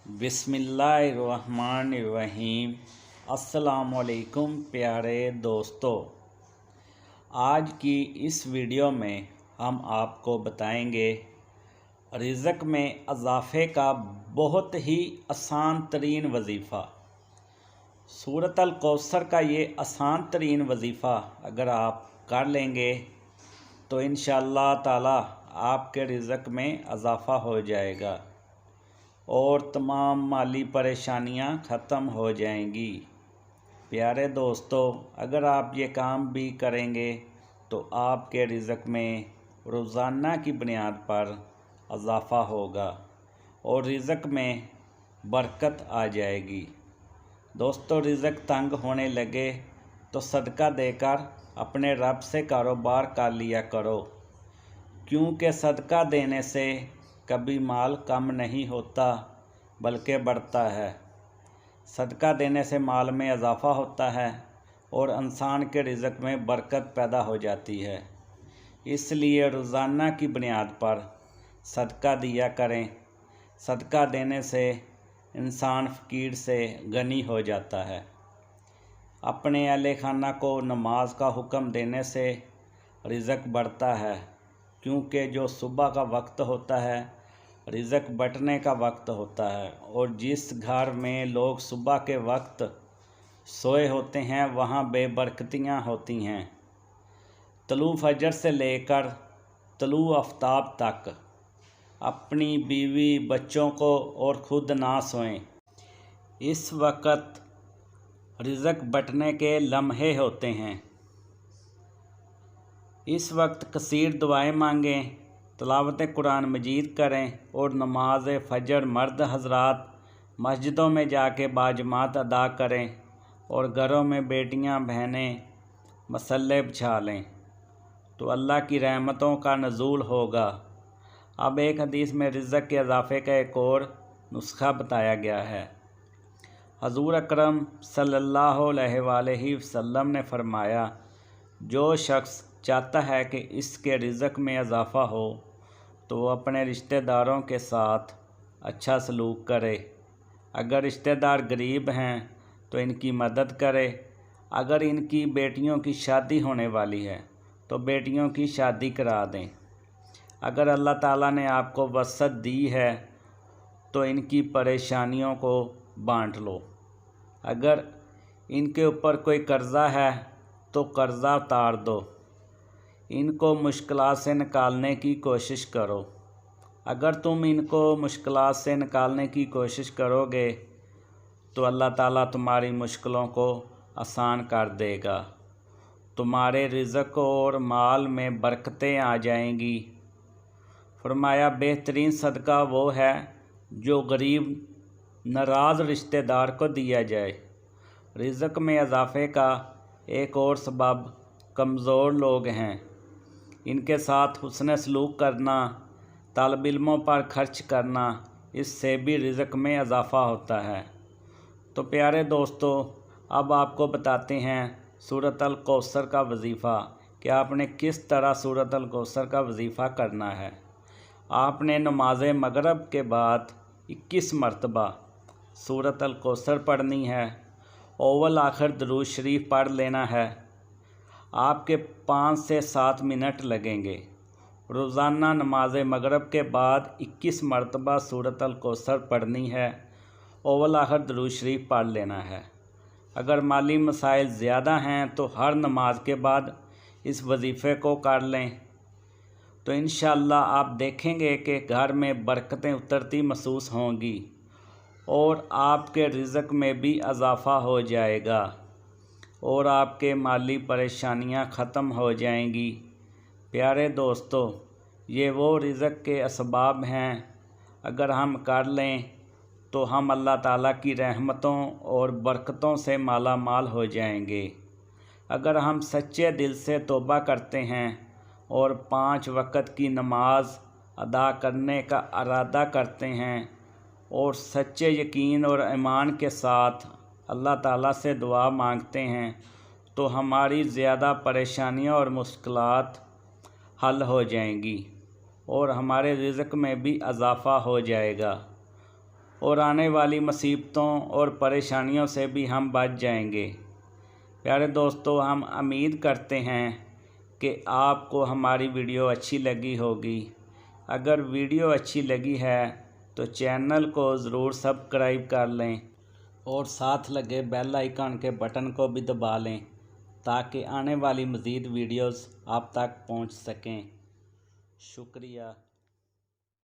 बिस्मिल्लाहिर्रहमानिर्रहीम। अस्सलामुअलैकुम प्यारे दोस्तों, आज की इस वीडियो में हम आपको बताएंगे रिज़्क़ में इजाफ़े का बहुत ही आसान तरीन वजीफ़ा। सूरत अल कौसर का ये आसान तरीन वजीफ़ा अगर आप कर लेंगे तो इंशाअल्लाह ताला आपके रिज़्क़ में इजाफ़ा हो जाएगा और तमाम माली परेशानियां ख़त्म हो जाएंगी। प्यारे दोस्तों, अगर आप ये काम भी करेंगे तो आपके रिज़्क़ में रोज़ाना की बुनियाद पर इजाफ़ा होगा और रिज़्क़ में बरकत आ जाएगी। दोस्तों, रिज़्क़ तंग होने लगे तो सदका देकर अपने रब से कारोबार कर लिया करो, क्योंकि सदका देने से कभी माल कम नहीं होता बल्कि बढ़ता है। सदका देने से माल में इजाफ़ा होता है और इंसान के रिज़्क़ में बरकत पैदा हो जाती है। इसलिए रोज़ाना की बुनियाद पर सदका दिया करें। सदका देने से इंसान फ़कीर से गनी हो जाता है। अपने अहले खाना को नमाज का हुक्म देने से रिज़्क़ बढ़ता है, क्योंकि जो सुबह का वक्त होता है रिज़्क़ बँटने का वक्त होता है, और जिस घर में लोग सुबह के वक्त सोए होते हैं वहाँ बेबरकतियाँ होती हैं। तलू फजर से लेकर तलू आफ्ताब तक अपनी बीवी, बच्चों को और ख़ुद ना सोएं। इस वक्त रिज़्क़ बँटने के लम्हे होते हैं। इस वक्त कसीर दुआएं मांगें, तिलावत कुरान मजीद करें और नमाज फ़जर मर्द हज़रात मस्जिदों में जाके बाजमात अदा करें और घरों में बेटियां बहनें मसल्ले बिछा लें तो अल्लाह की रहमतों का नज़ूल होगा। अब एक हदीस में रिज़्क़ के इजाफ़े का एक और नुस्खा बताया गया है। हज़ूर अकरम सल्लल्लाहु अलैहि वसल्लम ने फरमाया, जो शख्स चाहता है कि इसके रिज़्क़ में इजाफ़ा हो तो वो अपने रिश्तेदारों के साथ अच्छा सलूक करे। अगर रिश्तेदार गरीब हैं तो इनकी मदद करे। अगर इनकी बेटियों की शादी होने वाली है तो बेटियों की शादी करा दें। अगर अल्लाह ताला ने आपको वसअत दी है तो इनकी परेशानियों को बांट लो। अगर इनके ऊपर कोई कर्ज़ा है तो कर्ज़ा उतार दो। इनको मुश्किलात से निकालने की कोशिश करो। अगर तुम इनको मुश्किलात से निकालने की कोशिश करोगे तो अल्लाह ताला तुम्हारी मुश्किलों को आसान कर देगा। तुम्हारे रिज़्क़ और माल में बरकतें आ जाएंगी। फरमाया, बेहतरीन सदका वो है जो गरीब नाराज़ रिश्तेदार को दिया जाए। रिज़्क़ में इजाफ़े का एक और सबब कमज़ोर लोग हैं। इनके साथ हुस्न सलूक करना, तालिब इल्मों पर खर्च करना, इससे भी रिज़्क़ में इजाफ़ा होता है। तो प्यारे दोस्तों, अब आपको बताते हैं सूरत अल कौसर का वजीफ़ा कि आपने किस तरह सूरत अल कौसर का वजीफ़ा करना है। आपने नमाज मगरिब के बाद 21 मरतबा सूरत अल कौसर पढ़नी है। अव्वल आखिर दुरूद शरीफ पढ़ लेना है। आपके 5 से 7 मिनट लगेंगे। रोज़ाना नमाज मगरिब के बाद 21 मरतबा सूरत अल कौसर पढ़नी है। अव्वल आखिर दुरूद शरीफ पढ़ लेना है। अगर माली मसाइल ज़्यादा हैं तो हर नमाज के बाद इस वजीफ़े को कर लें तो इंशाअल्लाह आप देखेंगे कि घर में बरकतें उतरती महसूस होंगी और आपके रिज़्क़ में भी इजाफ़ा हो जाएगा और आपके माली परेशानियां ख़त्म हो जाएंगी। प्यारे दोस्तों, ये वो रिज़्क़ के असबाब हैं, अगर हम कर लें तो हम अल्लाह ताला की रहमतों और बरकतों से माला माल हो जाएंगे। अगर हम सच्चे दिल से तौबा करते हैं और 5 वक्त की नमाज अदा करने का इरादा करते हैं और सच्चे यकीन और ईमान के साथ अल्लाह ताला से दुआ मांगते हैं तो हमारी ज़्यादा परेशानियां और मुश्किलात हल हो जाएंगी और हमारे रिज़्क़ में भी इजाफ़ा हो जाएगा। اور آنے والی مصیبتوں اور پریشانیوں سے بھی ہم بچ جائیں گے۔ پیارے دوستو، ہم امید کرتے ہیں کہ آپ کو ہماری ویڈیو اچھی لگی ہوگی۔ اگر ویڈیو اچھی لگی ہے تو چینل کو ضرور سبسکرائب کر لیں اور ساتھ لگے بیل آئیکن کے بٹن کو بھی دبا لیں تاکہ آنے والی مزید ویڈیوز آپ تک پہنچ سکیں۔ شکریہ۔